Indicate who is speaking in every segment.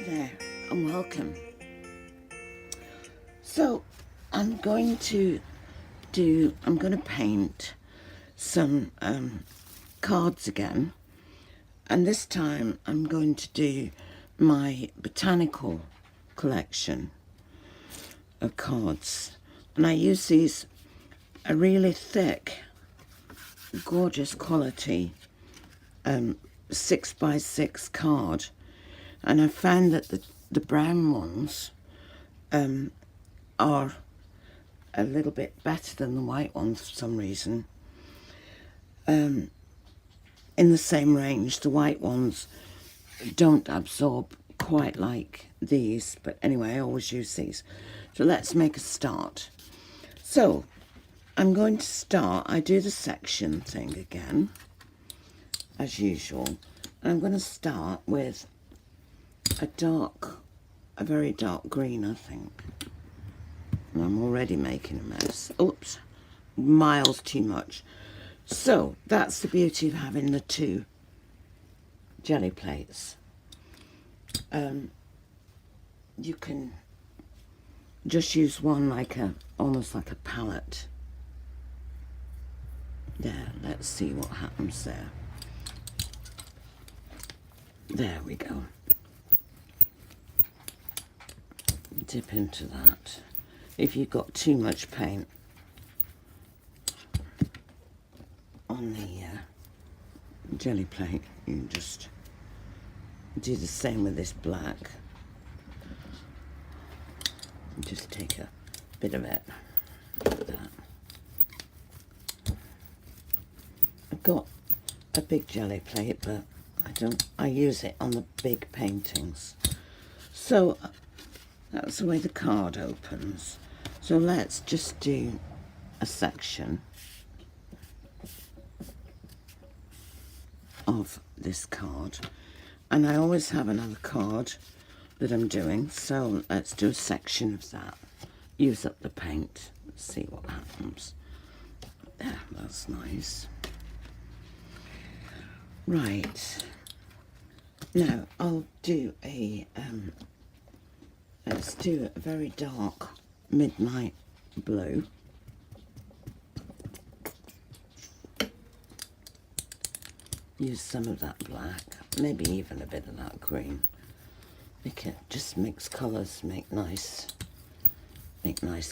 Speaker 1: there and welcome. So I'm going to paint some cards again, and this time I'm going to do my botanical collection of cards, and I use these a really thick, gorgeous quality 6x6 card, and I found that the brown ones are a little bit better than the white ones for some reason. In the same range, the white ones don't absorb quite like these, but anyway, I always use these. So let's make a start. So I'm going to start, I do the section thing again, as usual. And I'm going to start with a very dark green, I think. And I'm already making a mess. Oops, miles too much. So that's the beauty of having the two jelly plates. You can just use one like almost like a palette. There, let's see what happens there. There we go. Dip into that. If you've got too much paint on the jelly plate, you can just do the same with this black. Just take a bit of it, like that. I've got a big jelly plate, but I use it on the big paintings. So that's the way the card opens. So let's just do a section of this card. And I always have another card that I'm doing, so let's do a section of that. Use up the paint. Let's see what happens. There, that's nice. Right. Now I'll do let's do a very dark midnight blue. Use some of that black, maybe even a bit of that green. Just mix colours, make nice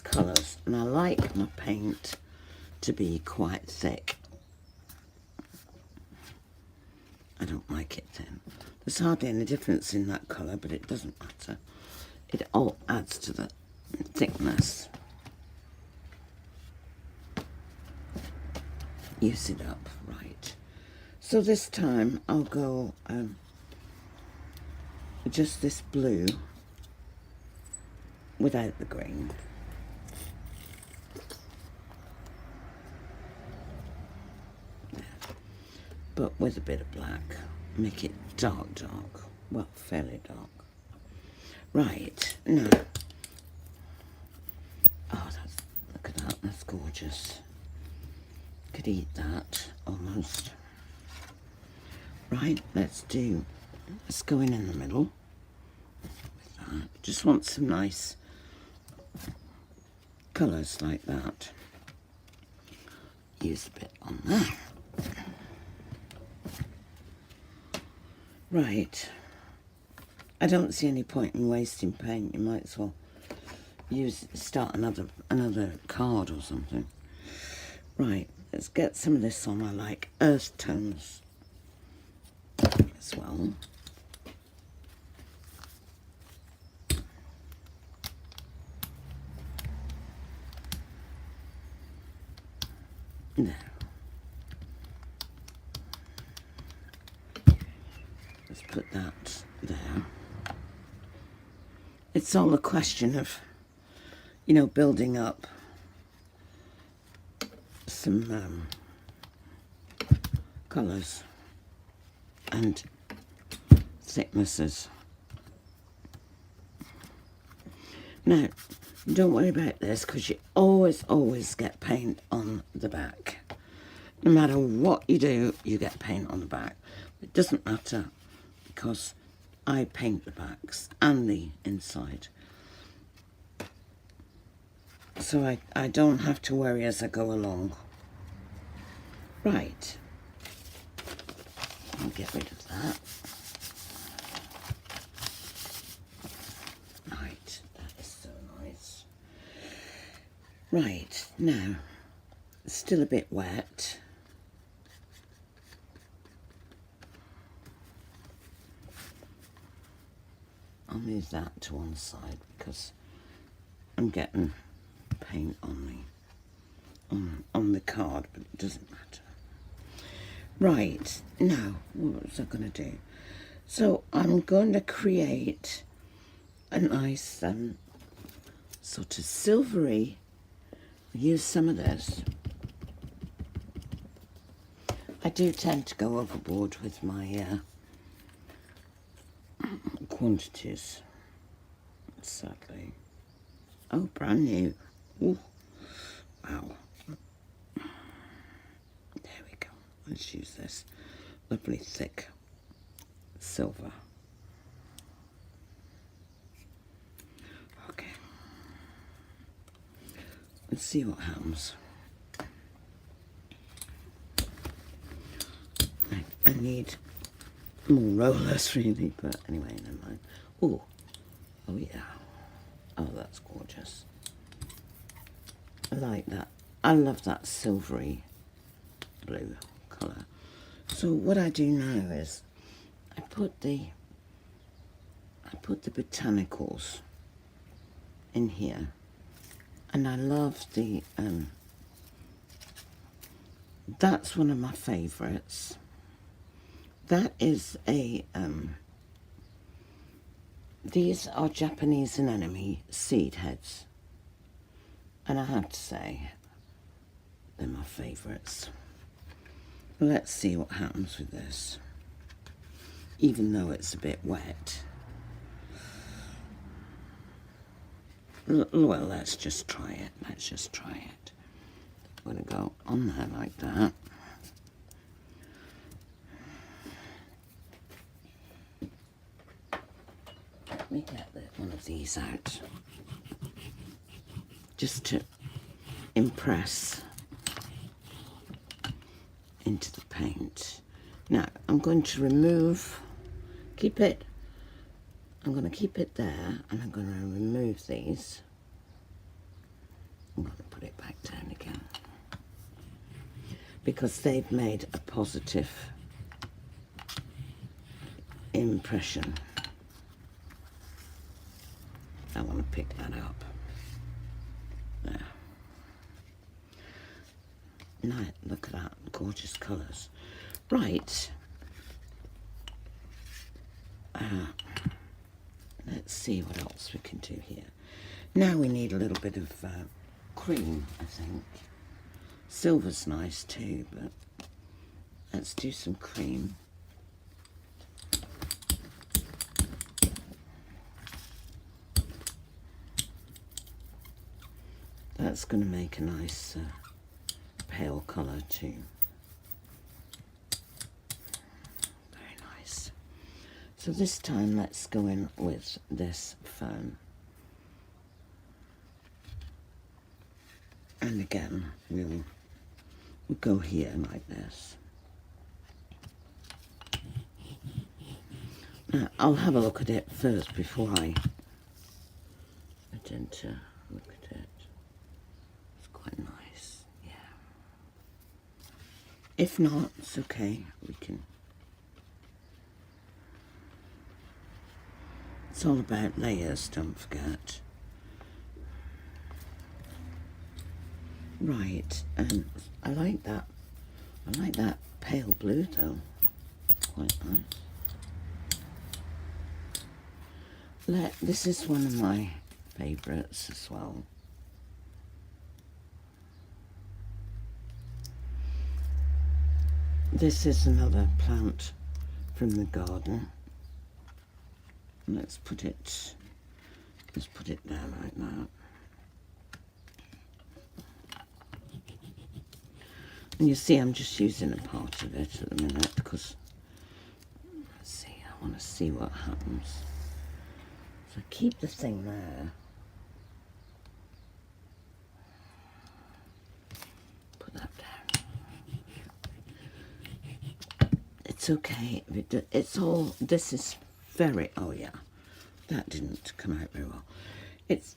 Speaker 1: colours. And I like my paint to be quite thick. I don't like it thin. There's hardly any difference in that colour, but it doesn't matter. It all adds to the thickness. Use it up, right. So this time I'll go just this blue without the green. There. But with a bit of black. Make it dark. Well, fairly dark. Right, now. Oh, look at that, that's gorgeous. Could eat that, almost. Right, let's go in the middle with that. Just want some nice colours like that. Use a bit on that. Right. I don't see any point in wasting paint. You might as well start another card or something. Right, let's get some of this on. I like earth tones as well. There. Let's put that there. It's all a question of, building up some colours and thicknesses. Now, don't worry about this, because you always get paint on the back. No matter what you do, you get paint on the back. It doesn't matter, because I paint the backs and the inside. So I don't have to worry as I go along. Right. I'll get rid of that. Right, that is so nice. Right, now, it's still a bit wet. I'll move that to one side because I'm getting paint on the card, but it doesn't matter. Right, now, what was I going to do? So I'm going to create a nice sort of silvery, use some of this. I do tend to go overboard with my quantities, sadly. Oh, brand new. Ooh. Wow. There we go. Let's use this lovely thick silver. Okay. Let's see what happens. I need more rollers really, but anyway, never mind. Oh, oh yeah. Oh, that's gorgeous. I like that. I love that silvery blue colour. So what I do now is I put the botanicals in here, and I love the that's one of my favourites. That is a these are Japanese anemone seed heads, and I have to say they're my favourites. Let's see what happens with this, even though it's a bit wet. Well, let's just try it. Let's just try it. I'm going to go on there like that. Let me get one of these out, just to impress into the paint. Now, I'm going to remove, I'm going to keep it there, and I'm going to remove these. I'm going to put it back down again, because they've made a positive impression. I want to pick that up. There. Now, look at that, gorgeous colours. Right. Let's see what else we can do here. Now we need a little bit of cream, I think. Silver's nice too, but let's do some cream. That's going to make a nice pale colour too. Very nice. So this time let's go in with this foam. And again, we'll go here like this. Now, I'll have a look at it first before I tend to look at it. It's quite nice, yeah. If not, it's okay, we can. It's all about layers, don't forget. Right, and I like that. I like that pale blue though. Quite nice. This is one of my favourites as well. This is another plant from the garden. Let's put it down like that. And you see I'm just using a part of it at the minute because, let's see, I want to see what happens. So keep the thing there. Put that down. It's okay. It's all, this is very, oh yeah, that didn't come out very well.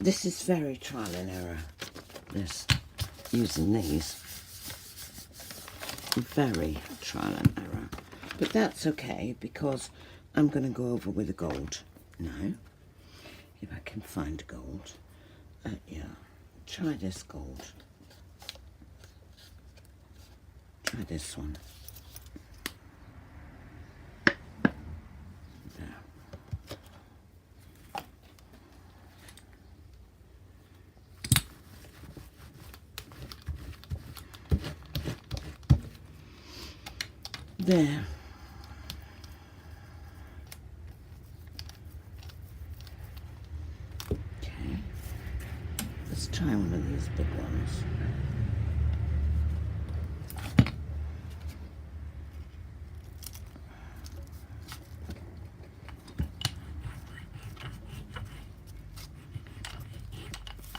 Speaker 1: This is very trial and error, this, using these. Very trial and error. But that's okay, because I'm going to go over with the gold now. If I can find gold. Yeah, try this gold. Try this one. There. Okay. Let's try one of these big ones.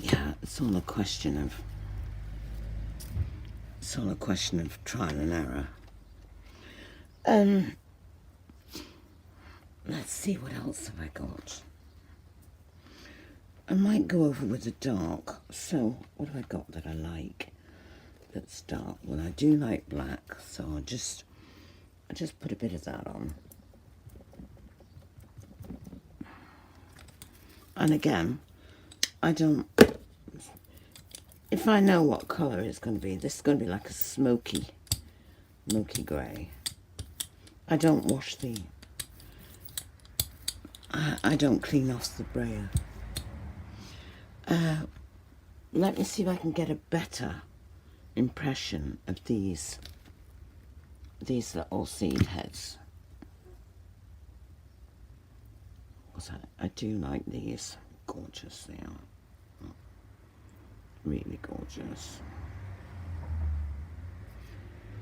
Speaker 1: Yeah, it's all a question of trial and error. Let's see, what else have I got? I might go over with the dark. So, what have I got that I like that's dark? Well, I do like black, so I'll just put a bit of that on. And again, if I know what colour it's going to be, this is going to be like a smoky grey. I don't wash I don't clean off the brayer. Let me see if I can get a better impression of these little seed heads. Because I do like these. Gorgeous they are. Really gorgeous.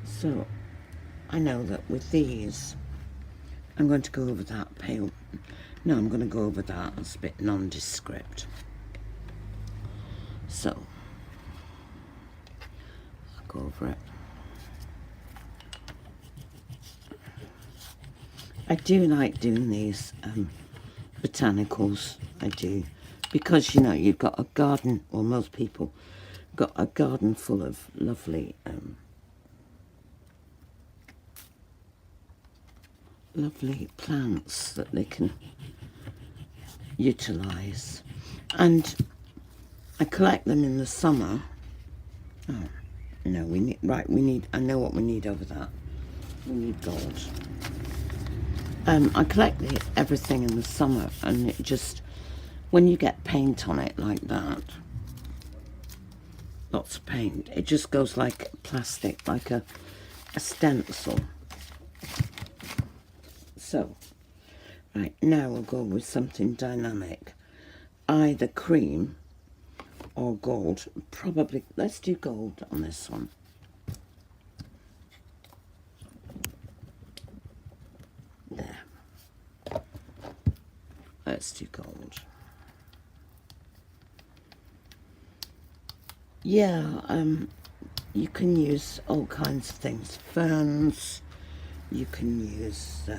Speaker 1: So I know that with these, I'm going to go over that pale. No, I'm going to go over that as a bit nondescript. So I'll go over it. I do like doing these botanicals. I do, because you know, you've got a garden, or most people got a garden full of lovely lovely plants that they can utilize. And I collect them in the summer. Oh no, I know what we need over that. We need gold. I collect everything in the summer, and it just, when you get paint on it like that, lots of paint, it just goes like plastic, like a stencil. So, right, now we'll go with something dynamic. Either cream or gold. Probably, let's do gold on this one. There. Let's do gold. Yeah, you can use all kinds of things. Ferns, you can use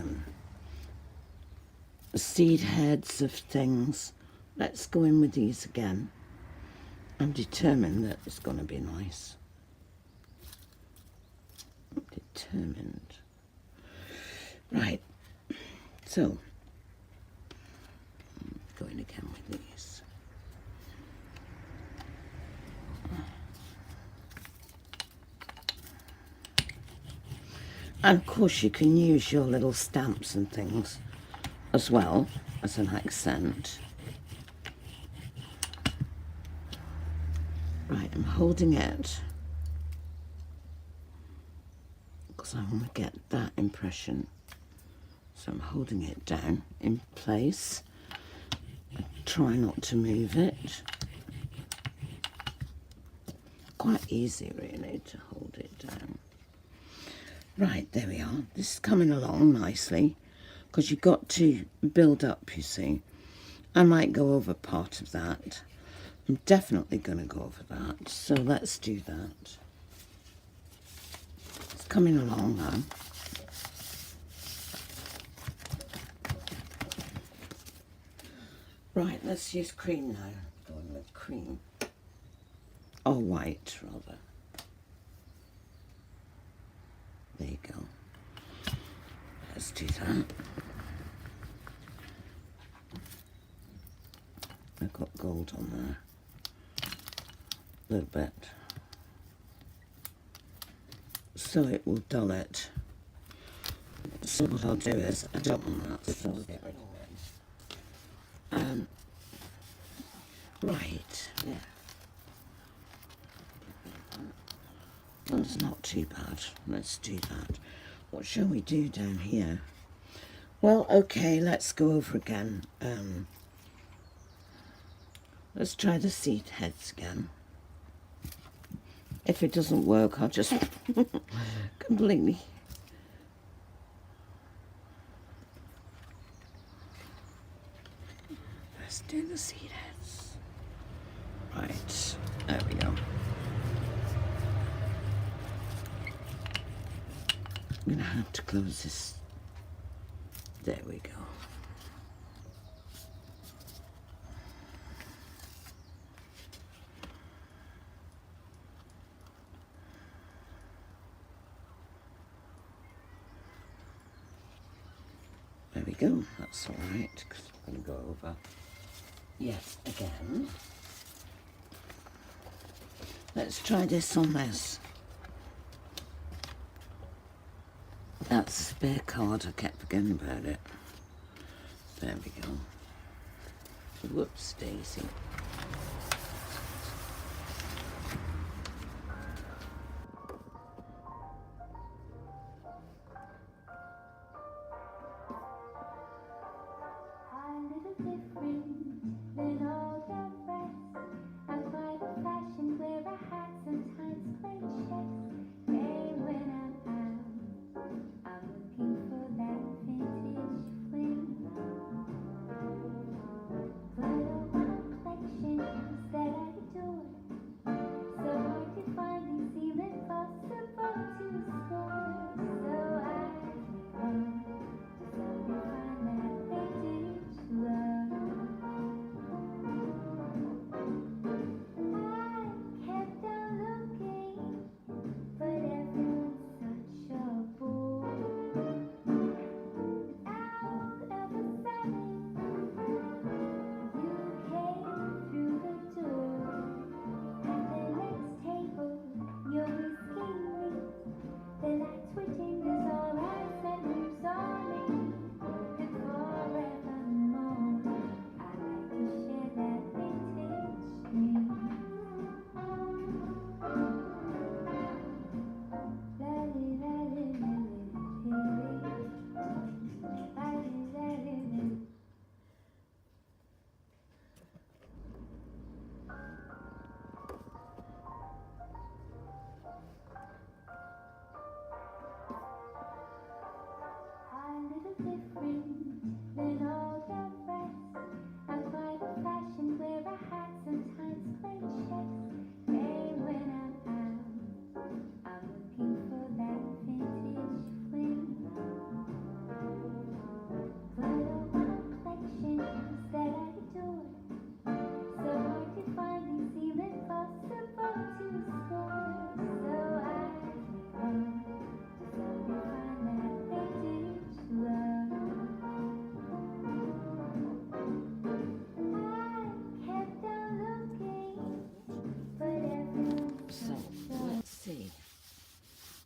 Speaker 1: seed heads of things. Let's go in with these again. I'm determined that it's going to be nice. I'm determined. Right, so going again with these. And of course you can use your little stamps and things as well as an accent. Right, I'm holding it because I want to get that impression. So I'm holding it down in place. I try not to move it. Quite easy really to hold it down. Right, there we are. This is coming along nicely. because you've got to build up, you see. I might go over part of that. I'm definitely going to go over that, so let's do that. It's coming along now. Right, let's use cream now. Going with cream. Or white, rather. There you go. Let's do that. I've got gold on there. A little bit. So it will dull it. So what I'll do is, I don't want that, so I'll get rid of it. Right, yeah. That's not too bad. Let's do that. What shall we do down here? Well, okay, let's go over again. Let's try the seed heads again. If it doesn't work, I'll just completely... Let's do the seed heads. Right, there we go. I'm going to have to close this. There we go. There we go. That's all right, because I'm going to go over yet again. Let's try this on this. That's a spare card. I kept forgetting about it. There we go. Whoops, daisy.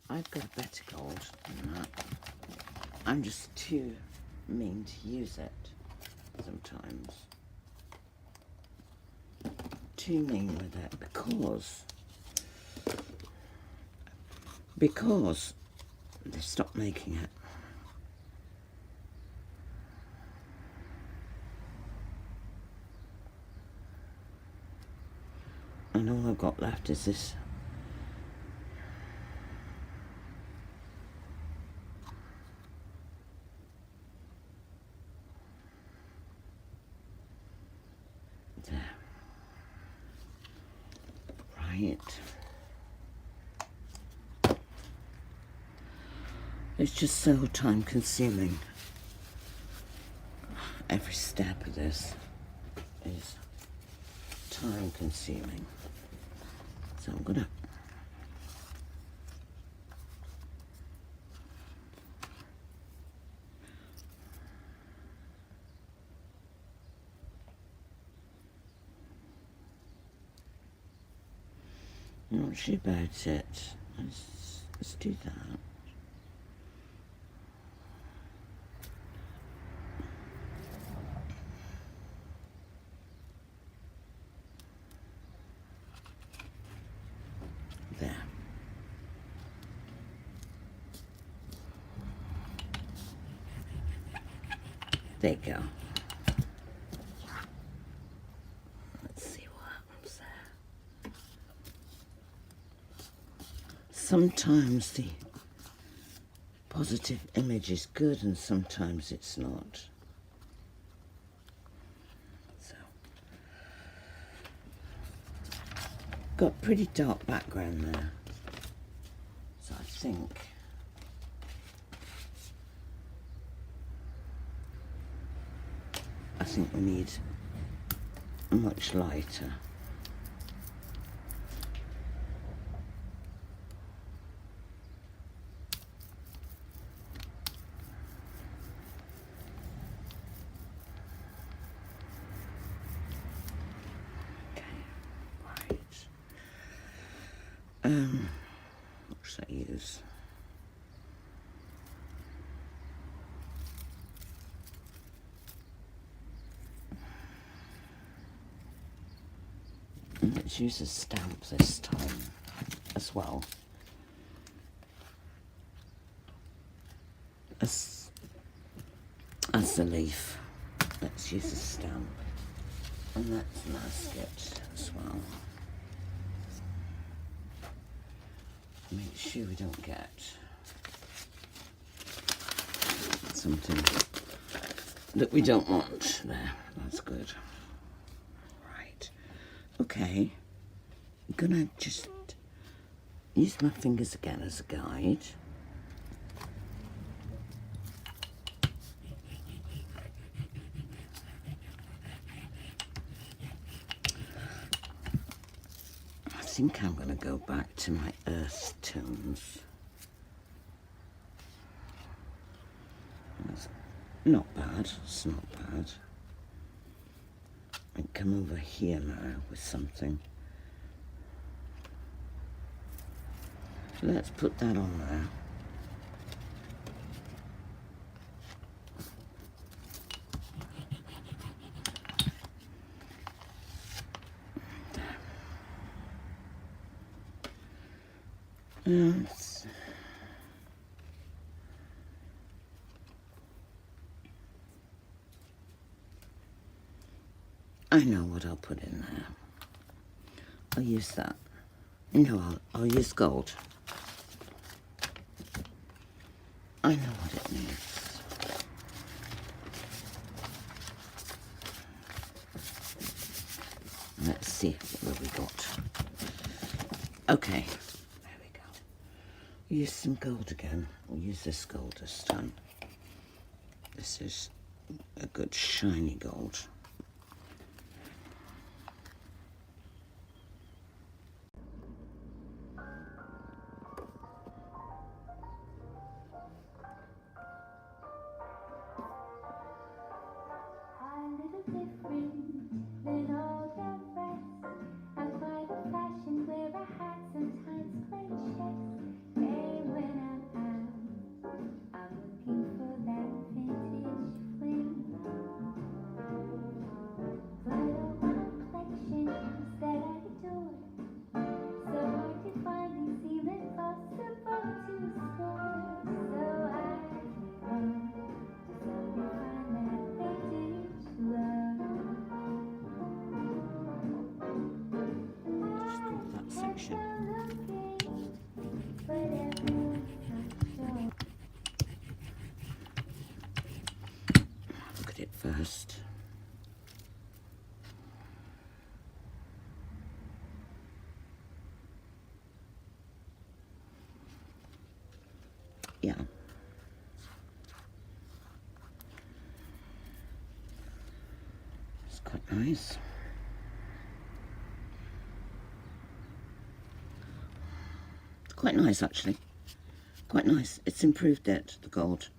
Speaker 1: I've got a better gold than that. I'm just too mean to use it sometimes. Too mean with it because they stopped making it. And all I've got left is this. Right. It's just so time consuming. Every step of this is time consuming. So I'm gonna not sure about it. Let's do that. There. There you go. Let's see what happens there. Sometimes the positive image is good and sometimes it's not. So, got pretty dark background there. So I think we need a much lighter. What should I use? Let's use a stamp this time as well. As the leaf. Let's use a stamp. And let's mask it as well. Make sure we don't get something that we don't want there. That's good. Right. Okay. I'm gonna just use my fingers again as a guide. I think I'm going to go back to my earth tones. That's not bad, it's not bad. And come over here now with something. So let's put that on there. I know what I'll put in there. I'll use that. No, I'll use gold. I know what it needs. Let's see what we got. Okay, there we go. Use some gold again. We'll use this gold this time. This is a good shiny gold. Look at it first. yeah. It's quite nice. It's quite nice, actually. Quite nice. It's improved it, the gold.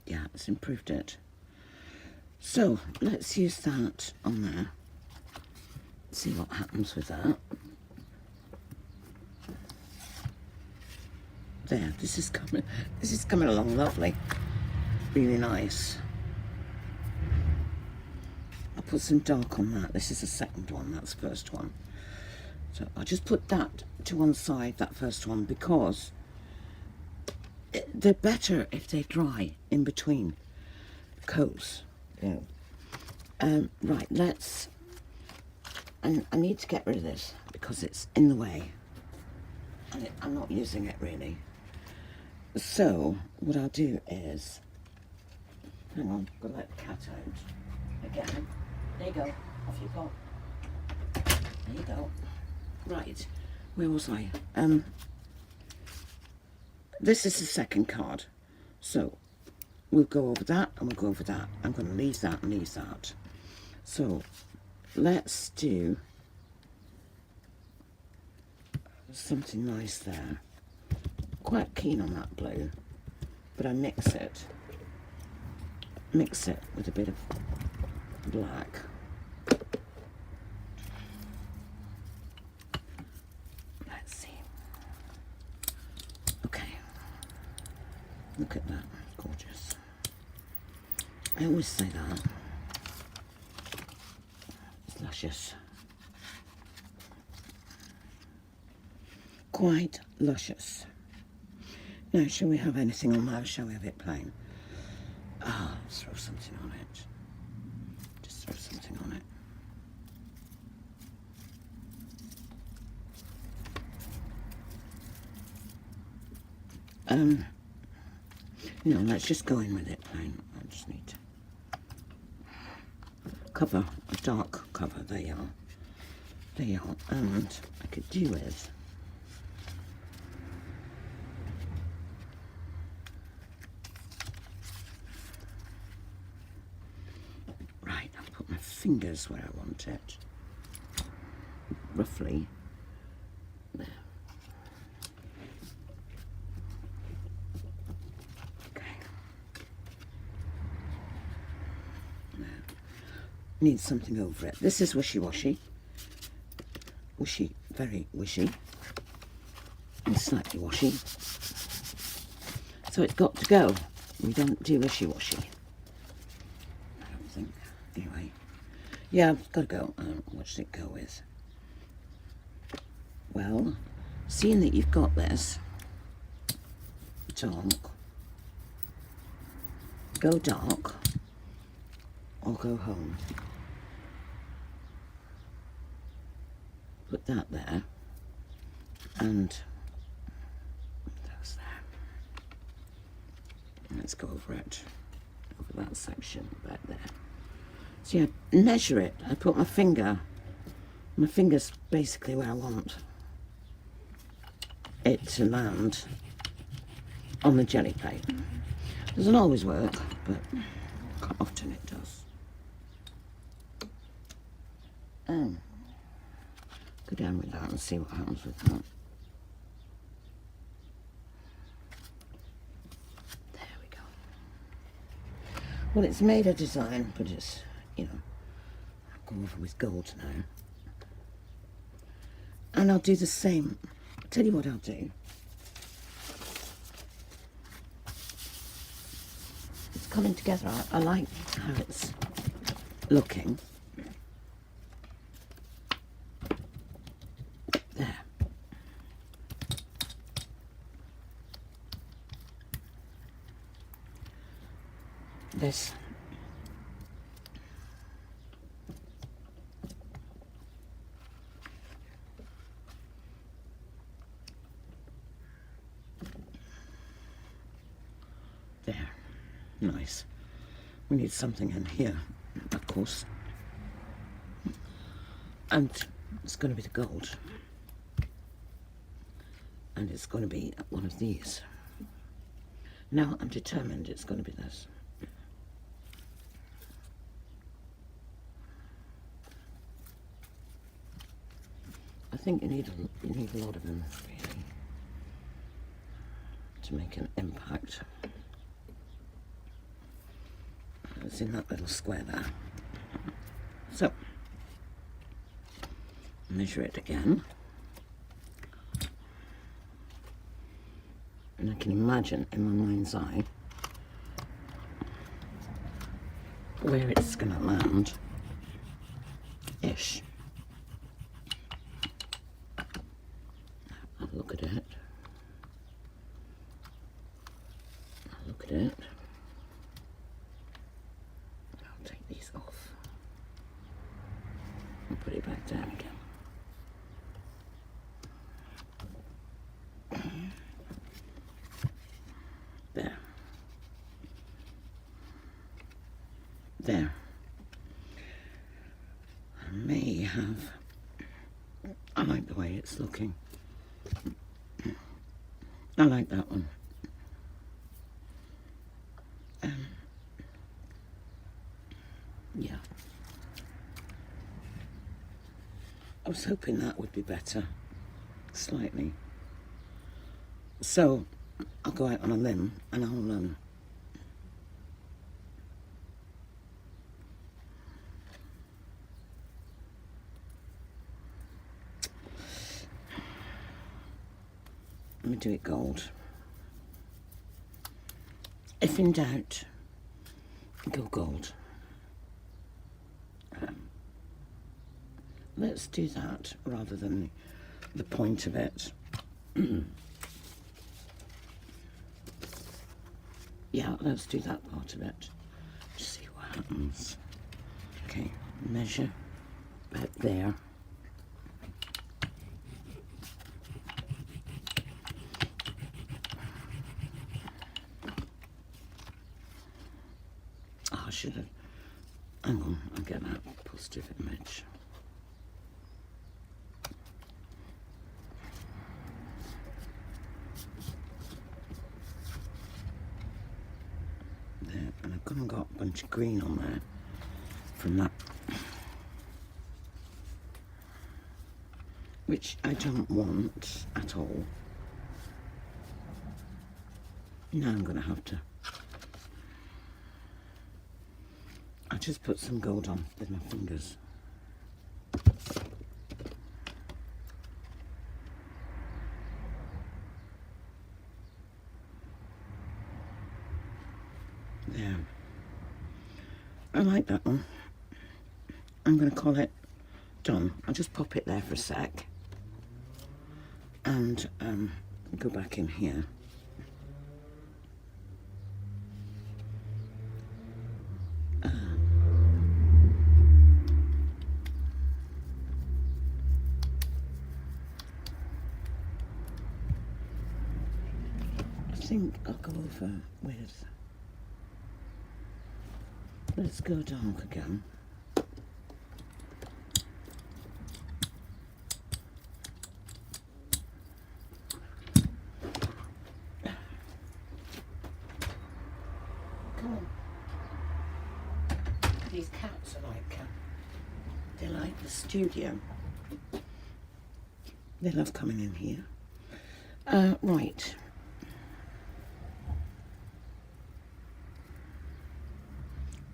Speaker 1: Yeah, it's improved it. So let's use that on there. See what happens with that. There, this is coming along lovely. Really nice. I'll put some dark on that. This is the second one, that's the first one. So I'll just put that to one side, that first one, because they're better if they dry in between coats. Yeah. Right, let's, and I need to get rid of this because it's in the way and I'm not using it really. So what I'll do is, hang on, I've got to let the cat out again. There you go, off you go. There you go. Right, where was I? This is the second card, so we'll go over that and we'll go over that. I'm going to leave that and leave that. So let's do something nice there. Quite keen on that blue, but I mix it with a bit of black. Let's see. Okay, look at that, gorgeous. I always say that. It's luscious. Quite luscious. Now, shall we have anything on there? Shall we have it plain? Ah, let's throw something on it. Just throw something on it. No, let's just go in with it plain. I just need to cover, a dark cover. There you are. There you are. And I could do with fingers where I want it, roughly there. Okay. There. Need something over it. This is wishy-washy. Wishy, very wishy. And slightly washy. So it's got to go. We don't do wishy-washy. I don't think. Anyway. Yeah, it's got to go. What should it go with? Well, seeing that you've got this, dark, go dark, or go home. Put that there, and that's there. Let's go over it, over that section back there. So yeah, measure it. I put my finger's basically where I want it to land on the jelly plate. Doesn't always work, but quite often it does. Go down with that and see what happens with that. There we go. Well, it's made a design, but it's, you know, I'll go over with gold now. And I'll do the same. I'll tell you what I'll do. It's coming together. I like how it's looking. There. This. There. Nice. We need something in here, of course. And it's going to be the gold. and it's going to be one of these. Now I'm determined it's going to be this. I think you need a lot of them, really, to make an impact. It's in that little square there. So, measure it again. And I can imagine in my mind's eye where it's going to land, ish. I'll look at it. I'll look at it. I'll take these off and put it back down again. There. There. I may have... I like the way it's looking. I like that one. Yeah. I was hoping that would be better. Slightly. So, I'll go out on a limb and I'll let me do it gold. If in doubt, go gold. Let's do that rather than the point of it. Yeah, let's do that part of it. See what happens. Okay, measure about there. Oh, I should have. Hang on, I'll get that positive image. And I've gone and got a bunch of green on there from that, which I don't want at all. Now I'm going to have to, I'll just put some gold on with my fingers. There. I like that one. I'm going to call it done. I'll just pop it there for a sec and go back in here. I think I'll go over with... Let's go dark again. Come on. These cats are like, they're like the studio. They love coming in here. Right.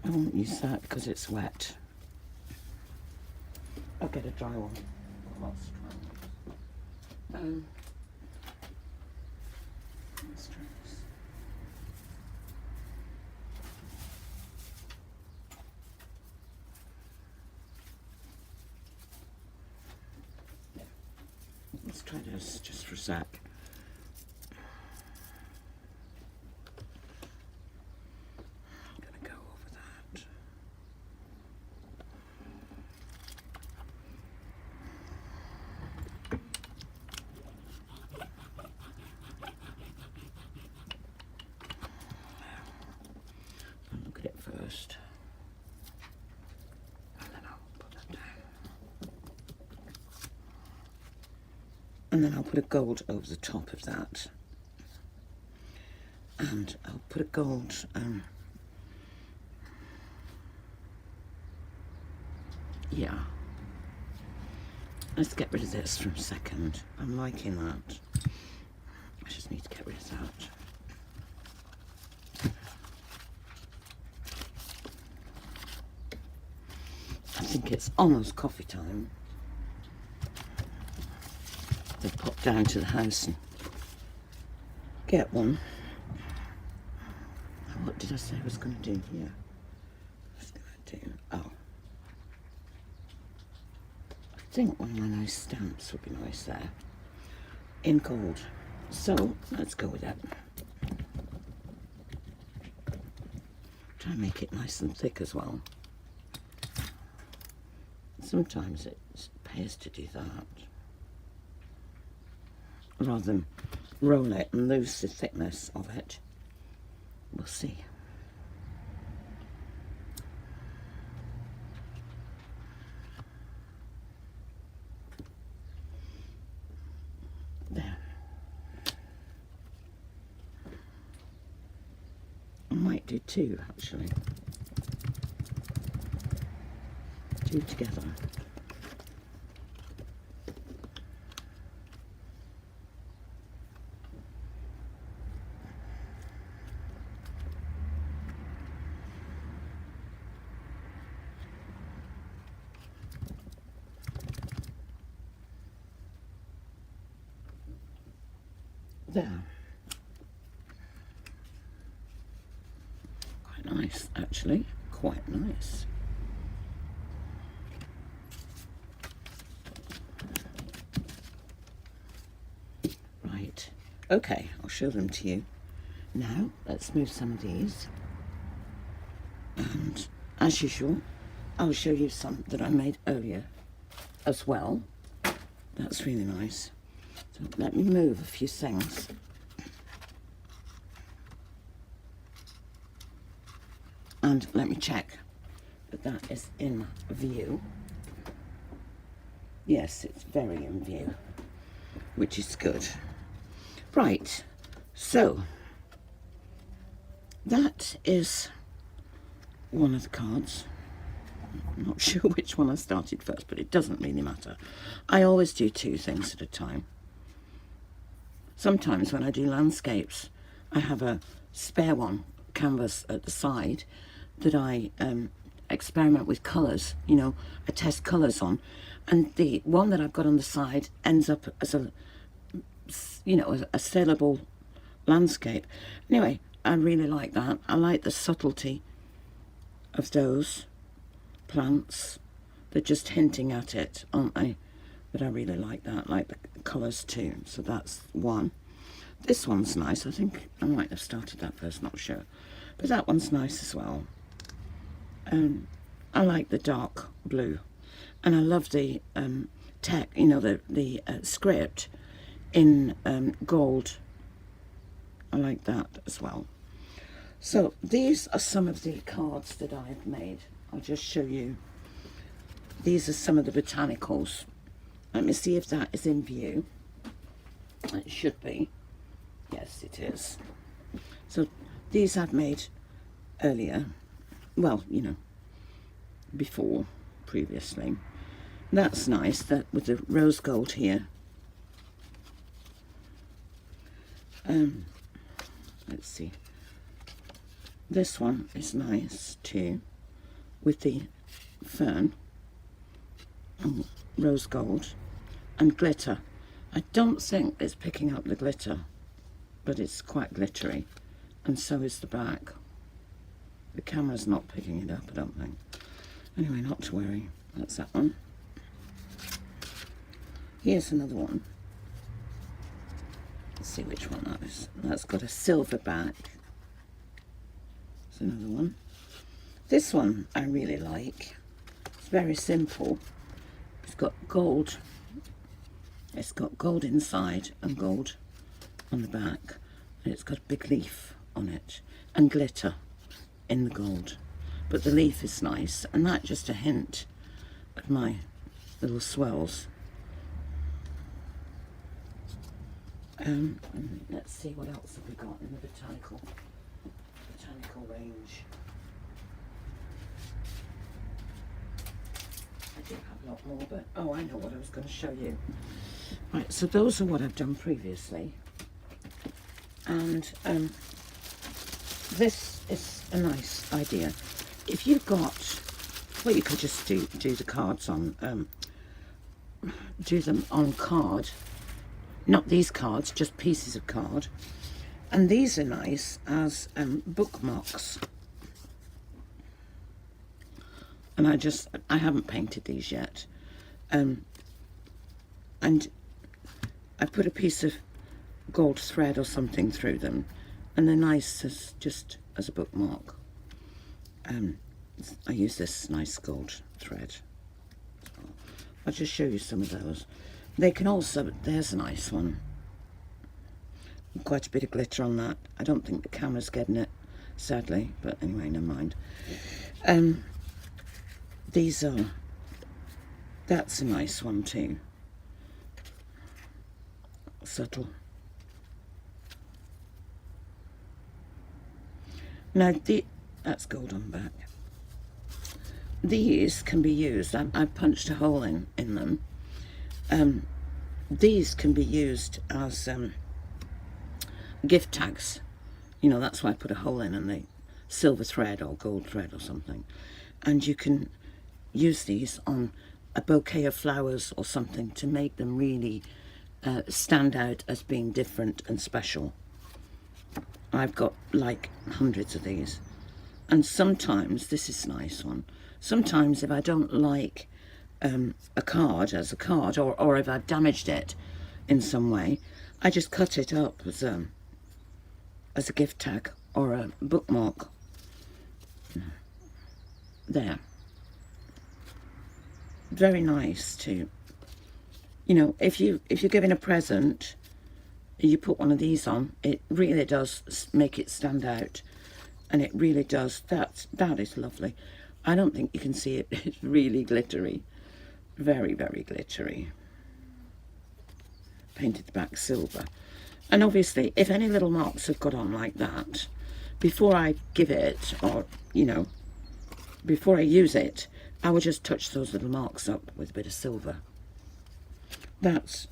Speaker 1: I won't use that because it's wet. I'll get a dry one. Let's try this. Let's try this just for a sec. First, and then I'll put that down. And then I'll put a gold over the top of that. And I'll put a gold, yeah. Let's get rid of this for a second. I'm liking that. I just need to get rid of that. I think it's almost coffee time. I'll pop down to the house and get one. What did I say I was going to do here? I was going to do, oh. I think one of my nice stamps would be nice there. In gold. So, let's go with that. Try and make it nice and thick as well. Sometimes it pays to do that. Rather than roll it and lose the thickness of it. We'll see. There. I might do two, actually. Two together. There. Quite nice, actually. Quite nice. Right. Okay, I'll show them to you. Now, let's move some of these. And, as usual, I'll show you some that I made earlier as well. That's really nice. So let me move a few things. And let me check that that is in view. Yes, it's very in view, which is good. Right, so that is one of the cards. I'm not sure which one I started first, but it doesn't really matter. I always do two things at a time. Sometimes when I do landscapes, I have a spare one, canvas at the side, that I experiment with colours, you know, I test colours on. And the one that I've got on the side ends up as a, you know, a saleable landscape. Anyway, I really like that. I like the subtlety of those plants. They're just hinting at it, aren't they? But I really like that, like the colours too. So that's one. This one's nice. I think I might have started that first, not sure. But that one's nice as well. I like the dark blue. And I love the tech, you know, the script in gold. I like that as well. So these are some of the cards that I've made. I'll just show you. These are some of the botanicals. Let me see if that is in view. It should be. Yes, it is. So these I've made earlier. Well, you know, before, previously. That's nice, that with the rose gold here. Let's see. This one is nice too, with the fern and rose gold and glitter. I don't think it's picking up the glitter, but it's quite glittery, and so is the back. The camera's not picking it up, I don't think. Anyway, not to worry. That's that one. Here's another one. Let's see which one that is. That's got a silver back. There's another one. This one I really like. It's very simple. It's got gold. It's got gold inside and gold on the back. And it's got a big leaf on it and glitter in the gold. But the leaf is nice, and that's just a hint of my little swells. Let's see what else have we got in the botanical range. I do have a lot more, but oh, I know what I was going to show you. Right, so those are what I've done previously, and this is a nice idea. If you've got, well, you could just do the cards on, do them on card. Not these cards, just pieces of card. And these are nice as bookmarks. And I haven't painted these yet. And I put a piece of gold thread or something through them. And they're nice just as a bookmark. I use this nice gold thread. I'll just show you some of those. They can also, there's a nice one. Quite a bit of glitter on that. I don't think the camera's getting it, sadly, but anyway, never mind. These are, that's a nice one too. Subtle. Now, that's gold on the back. These can be used, I've punched a hole in them. These can be used as gift tags. You know, that's why I put a hole in, and the silver thread or gold thread or something. And you can use these on a bouquet of flowers or something to make them really stand out as being different and special. I've got like hundreds of these. And sometimes, this is a nice one, sometimes if I don't like a card as a card, or if I've damaged it in some way, I just cut it up as a gift tag or a bookmark. There. Very nice too. You know, if you're giving a present, you put one of these on, it really does make it stand out, and it really does. That is lovely. I don't think you can see it. It's really glittery. Very, very glittery. Painted the back silver. And obviously, if any little marks have got on like that, before I give it, or, you know, before I use it, I will just touch those little marks up with a bit of silver. That's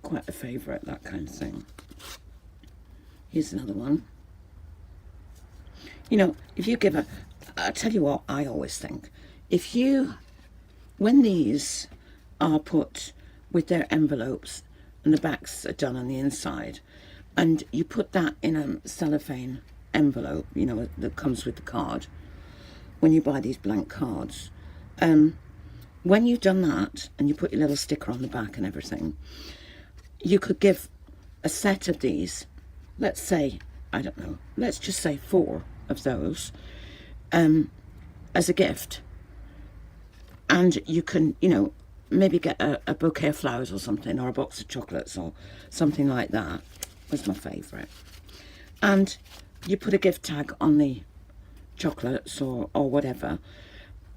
Speaker 1: quite a favourite, that kind of thing. Here's another one. You know, if you give I'll tell you what I always think. When these are put with their envelopes and the backs are done on the inside, and you put that in a cellophane envelope, you know, that comes with the card, when you buy these blank cards, when you've done that and you put your little sticker on the back and everything, you could give a set of these, let's say, I don't know, let's just say 4 of those, as a gift. And you can, you know, maybe get a bouquet of flowers or something, or a box of chocolates or something like that. Was my favourite. And you put a gift tag on the chocolates or whatever.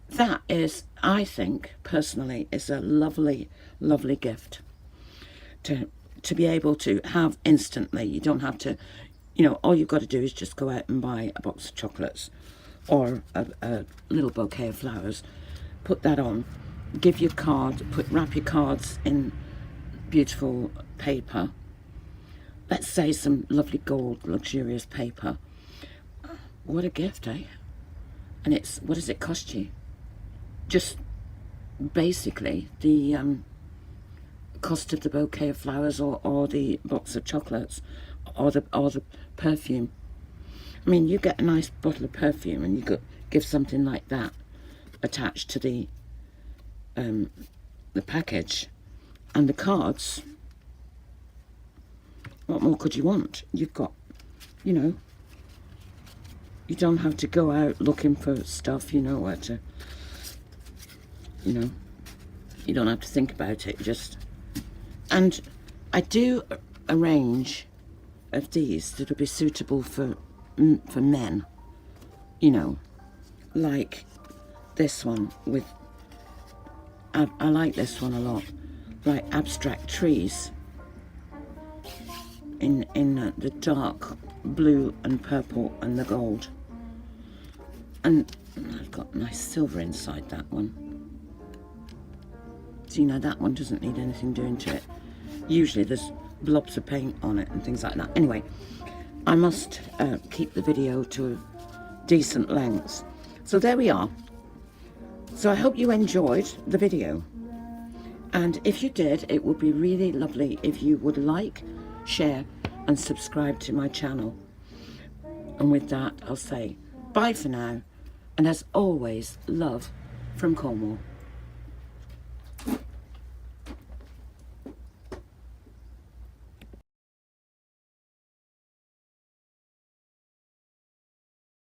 Speaker 1: That is, I think, personally, is a lovely, lovely gift to be able to have instantly. You don't have to, you know, all you've got to do is just go out and buy a box of chocolates or a little bouquet of flowers. Put that on, give your card, wrap your cards in beautiful paper. Let's say some lovely gold, luxurious paper. What a gift, eh? And what does it cost you? Just basically the cost of the bouquet of flowers or the box of chocolates or the perfume. I mean, you get a nice bottle of perfume and you could give something like that attached to the package, and the cards. What more could you want? You've got, you know, you don't have to go out looking for stuff. You know where to, you know, you don't have to think about it. Just, and I do a range of these that would be suitable for men. You know, like this one with, I like this one a lot, like abstract trees. in the dark blue and purple and the gold. And I've got nice silver inside that one. So you know, that one doesn't need anything doing to it. Usually there's blobs of paint on it and things like that. Anyway, I must keep the video to decent lengths. So there we are. So I hope you enjoyed the video. And if you did, it would be really lovely if you would like, share and subscribe to my channel. And with that, I'll say bye for now. And as always, love from Cornwall.